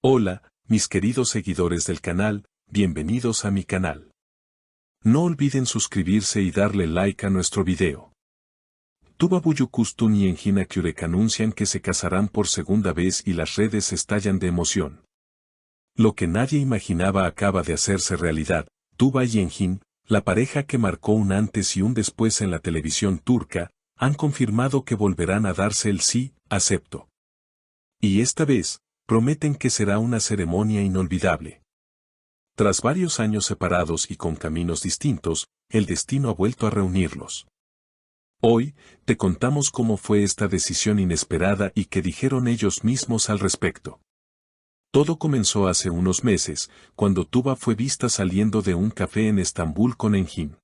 Hola, mis queridos seguidores del canal, bienvenidos a mi canal. No olviden suscribirse y darle like a nuestro video. Tuba Büyüküstün y Engin Akyürek anuncian que se casarán por segunda vez y las redes estallan de emoción. Lo que nadie imaginaba acaba de hacerse realidad. Tuba y Engin, la pareja que marcó un antes y un después en la televisión turca, han confirmado que volverán a darse el sí, acepto. Y esta vez, prometen que será una ceremonia inolvidable. Tras varios años separados y con caminos distintos, el destino ha vuelto a reunirlos. Hoy, te contamos cómo fue esta decisión inesperada y qué dijeron ellos mismos al respecto. Todo comenzó hace unos meses, cuando Tuba fue vista saliendo de un café en Estambul con Engin.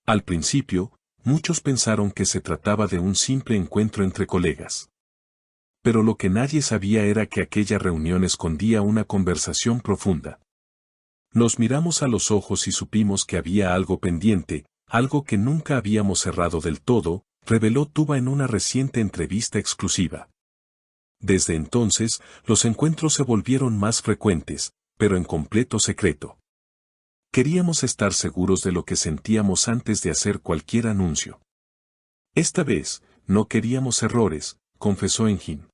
Al principio, muchos pensaron que se trataba de un simple encuentro entre colegas. Pero lo que nadie sabía era que aquella reunión escondía una conversación profunda. Nos miramos a los ojos y supimos que había algo pendiente, algo que nunca habíamos cerrado del todo, reveló Tuba en una reciente entrevista exclusiva. Desde entonces, los encuentros se volvieron más frecuentes, pero en completo secreto. Queríamos estar seguros de lo que sentíamos antes de hacer cualquier anuncio. Esta vez, no queríamos errores, confesó Engin.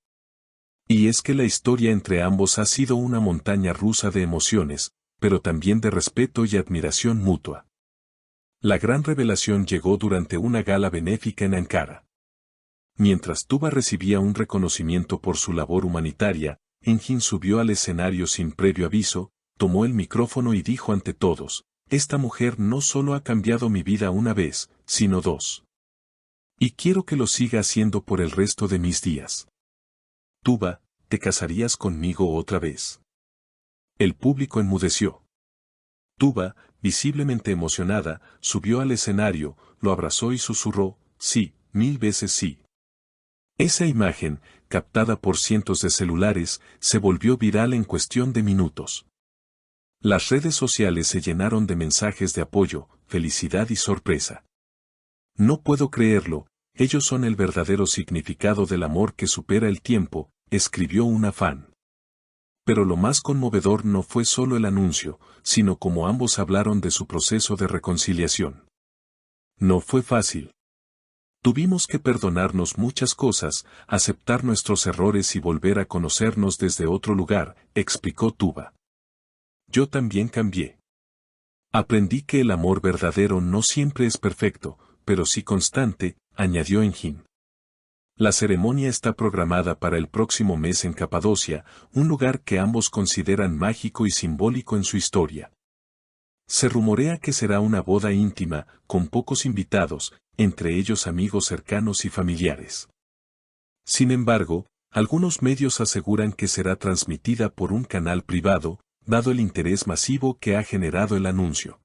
Y es que la historia entre ambos ha sido una montaña rusa de emociones, pero también de respeto y admiración mutua. La gran revelación llegó durante una gala benéfica en Ankara. Mientras Tuba recibía un reconocimiento por su labor humanitaria, Engin subió al escenario sin previo aviso, tomó el micrófono y dijo ante todos: esta mujer no solo ha cambiado mi vida una vez, sino dos. Y quiero que lo siga haciendo por el resto de mis días. Tuba, ¿te casarías conmigo otra vez? El público enmudeció. Tuba, visiblemente emocionada, subió al escenario, lo abrazó y susurró: sí, 1000 veces sí. Esa imagen, captada por cientos de celulares, se volvió viral en cuestión de minutos. Las redes sociales se llenaron de mensajes de apoyo, felicidad y sorpresa. No puedo creerlo, ellos son el verdadero significado del amor que supera el tiempo, escribió una fan. Pero lo más conmovedor no fue solo el anuncio, sino cómo ambos hablaron de su proceso de reconciliación. No fue fácil. Tuvimos que perdonarnos muchas cosas, aceptar nuestros errores y volver a conocernos desde otro lugar, explicó Tuba. Yo también cambié. Aprendí que el amor verdadero no siempre es perfecto, pero sí constante, añadió Engin. La ceremonia está programada para el próximo mes en Capadocia, un lugar que ambos consideran mágico y simbólico en su historia. Se rumorea que será una boda íntima, con pocos invitados, entre ellos amigos cercanos y familiares. Sin embargo, algunos medios aseguran que será transmitida por un canal privado, dado el interés masivo que ha generado el anuncio.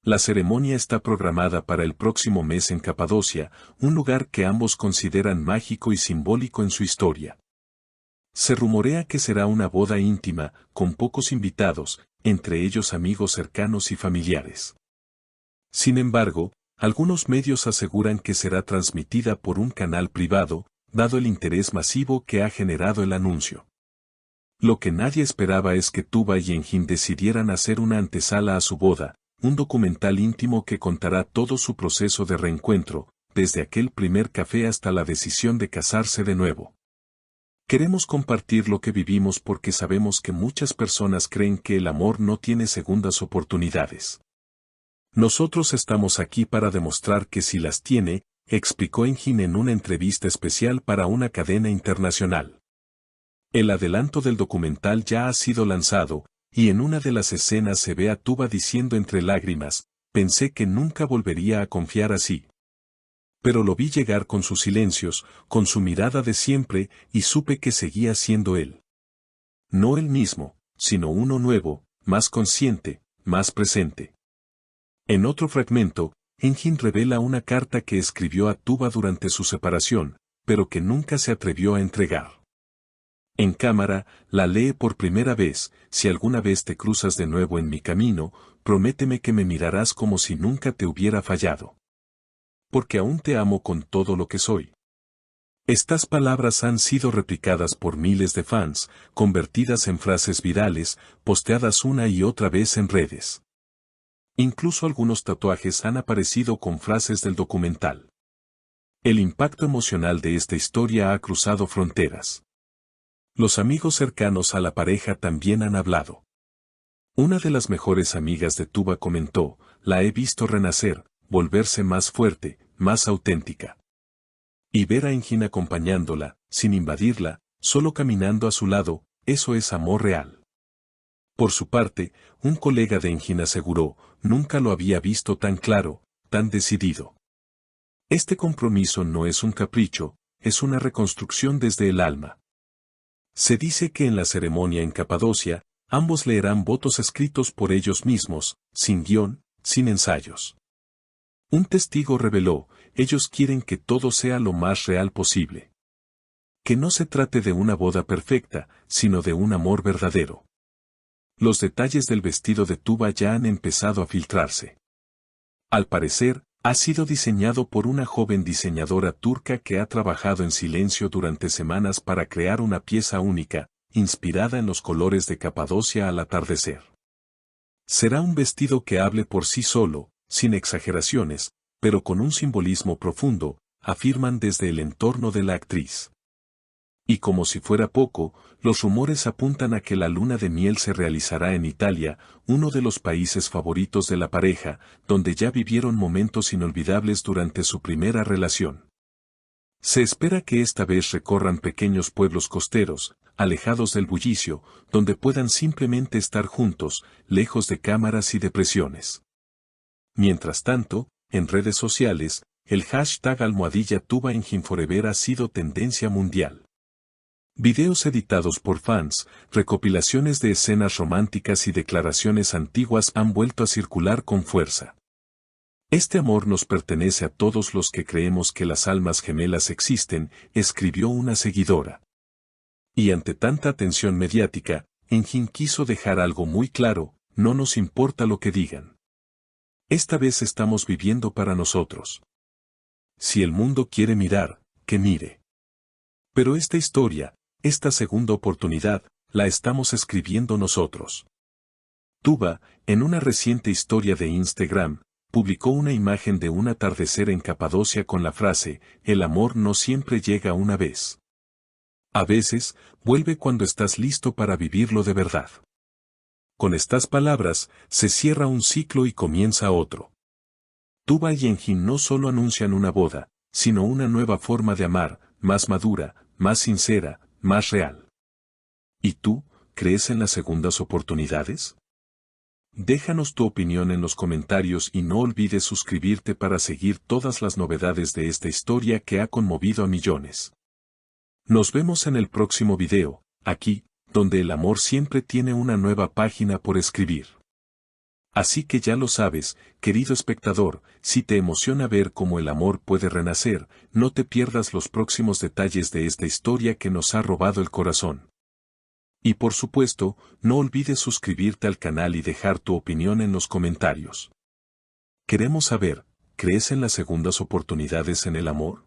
La ceremonia está programada para el próximo mes en Capadocia, un lugar que ambos consideran mágico y simbólico en su historia. Se rumorea que será una boda íntima, con pocos invitados, entre ellos amigos cercanos y familiares. Sin embargo, algunos medios aseguran que será transmitida por un canal privado, dado el interés masivo que ha generado el anuncio. Lo que nadie esperaba es que Tuba y Engin decidieran hacer una antesala a su boda, un documental íntimo que contará todo su proceso de reencuentro, desde aquel primer café hasta la decisión de casarse de nuevo. Queremos compartir lo que vivimos porque sabemos que muchas personas creen que el amor no tiene segundas oportunidades. Nosotros estamos aquí para demostrar que sí las tiene, explicó Engin en una entrevista especial para una cadena internacional. El adelanto del documental ya ha sido lanzado, y en una de las escenas se ve a Tuba diciendo entre lágrimas: pensé que nunca volvería a confiar así. Pero lo vi llegar con sus silencios, con su mirada de siempre, y supe que seguía siendo él. No él mismo, sino uno nuevo, más consciente, más presente. En otro fragmento, Engin revela una carta que escribió a Tuba durante su separación, pero que nunca se atrevió a entregar. En cámara, la lee por primera vez: si alguna vez te cruzas de nuevo en mi camino, prométeme que me mirarás como si nunca te hubiera fallado. Porque aún te amo con todo lo que soy. Estas palabras han sido replicadas por miles de fans, convertidas en frases virales, posteadas una y otra vez en redes. Incluso algunos tatuajes han aparecido con frases del documental. El impacto emocional de esta historia ha cruzado fronteras. Los amigos cercanos a la pareja también han hablado. Una de las mejores amigas de Tuba comentó: "La he visto renacer, volverse más fuerte, más auténtica. Y ver a Engin acompañándola, sin invadirla, solo caminando a su lado, eso es amor real". Por su parte, un colega de Engin aseguró: "Nunca lo había visto tan claro, tan decidido. Este compromiso no es un capricho, es una reconstrucción desde el alma". Se dice que en la ceremonia en Capadocia, ambos leerán votos escritos por ellos mismos, sin guión, sin ensayos. Un testigo reveló: "Ellos quieren que todo sea lo más real posible. Que no se trate de una boda perfecta, sino de un amor verdadero". Los detalles del vestido de Tuba ya han empezado a filtrarse. Al parecer, ha sido diseñado por una joven diseñadora turca que ha trabajado en silencio durante semanas para crear una pieza única, inspirada en los colores de Capadocia al atardecer. Será un vestido que hable por sí solo, sin exageraciones, pero con un simbolismo profundo, afirman desde el entorno de la actriz. Y como si fuera poco, los rumores apuntan a que la luna de miel se realizará en Italia, uno de los países favoritos de la pareja, donde ya vivieron momentos inolvidables durante su primera relación. Se espera que esta vez recorran pequeños pueblos costeros, alejados del bullicio, donde puedan simplemente estar juntos, lejos de cámaras y de presiones. Mientras tanto, en redes sociales, el hashtag #TubaEnginForever ha sido tendencia mundial. Videos editados por fans, recopilaciones de escenas románticas y declaraciones antiguas han vuelto a circular con fuerza. "Este amor nos pertenece a todos los que creemos que las almas gemelas existen", escribió una seguidora. Y ante tanta atención mediática, Engin quiso dejar algo muy claro: "No nos importa lo que digan. Esta vez estamos viviendo para nosotros. Si el mundo quiere mirar, que mire. Pero esta historia, esta segunda oportunidad, la estamos escribiendo nosotros". Tuba, en una reciente historia de Instagram, publicó una imagen de un atardecer en Capadocia con la frase: "El amor no siempre llega una vez. A veces, vuelve cuando estás listo para vivirlo de verdad". Con estas palabras, se cierra un ciclo y comienza otro. Tuba y Engin no solo anuncian una boda, sino una nueva forma de amar, más madura, más sincera, más real. ¿Y tú, crees en las segundas oportunidades? Déjanos tu opinión en los comentarios y no olvides suscribirte para seguir todas las novedades de esta historia que ha conmovido a millones. Nos vemos en el próximo video, aquí, donde el amor siempre tiene una nueva página por escribir. Así que ya lo sabes, querido espectador, si te emociona ver cómo el amor puede renacer, no te pierdas los próximos detalles de esta historia que nos ha robado el corazón. Y por supuesto, no olvides suscribirte al canal y dejar tu opinión en los comentarios. Queremos saber, ¿crees en las segundas oportunidades en el amor?